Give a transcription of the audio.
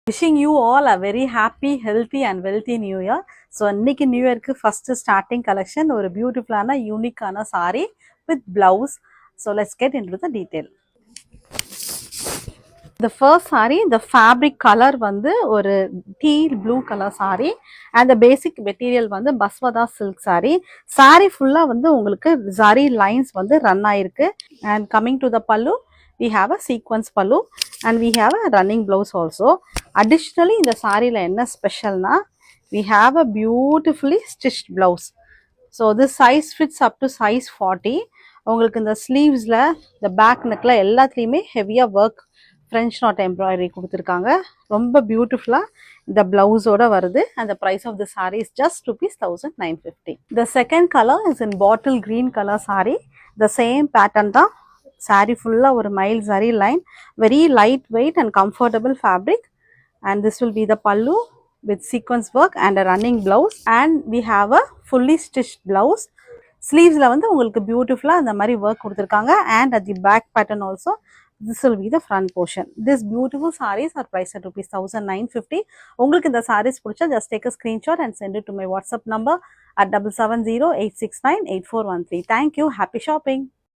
Wishing you all a very happy, healthy and wealthy new year. So இன்னைக்கு new இயர்க்கு first starting collection ஒரு பியூட்டிஃபுல்லான யூனிக்கான saree with blouse. So let's get into the detail. The first saree, the fabric color வந்து ஒரு teal blue color saree and the basic material வந்து baswada silk saree. Saree full வந்து உங்களுக்கு zari lines வந்து run ஆயிருக்கு. And coming to the pallu, we have a sequence pallu and we have a running blouse also. Additionally இந்த சாரில என்ன ஸ்பெஷல்னா we have a beautifully stitched blouse. So this size fits up to size 40. உங்களுக்கு இந்த ஸ்லீவ்ஸ்ல இந்த back நெக்ல எல்லாத்துலயுமே ஹெவியா work French knot embroidery கொடுத்திருக்காங்க. ரொம்ப பியூட்டிஃபுல்லா இந்த பிளவுஸோட வருது and the price of the saree is just rupees 1950. The second color is in bottle green color saree. The same pattern தான். Saree fulla ஒரு mild zari line, very light weight and comfortable fabric. And this will be the pallu with sequence work and a running blouse, and we have a fully stitched blouse. Sleeves la vandu ungalku beautiful ah andha mari work kuduthirukanga, and at the back pattern also this will be the front portion. This beautiful sarees are priced at rupees 1950. Ungalku indha sarees pudicha just take a screenshot and send it to my WhatsApp number at 7708698413. Thank you. Happy shopping.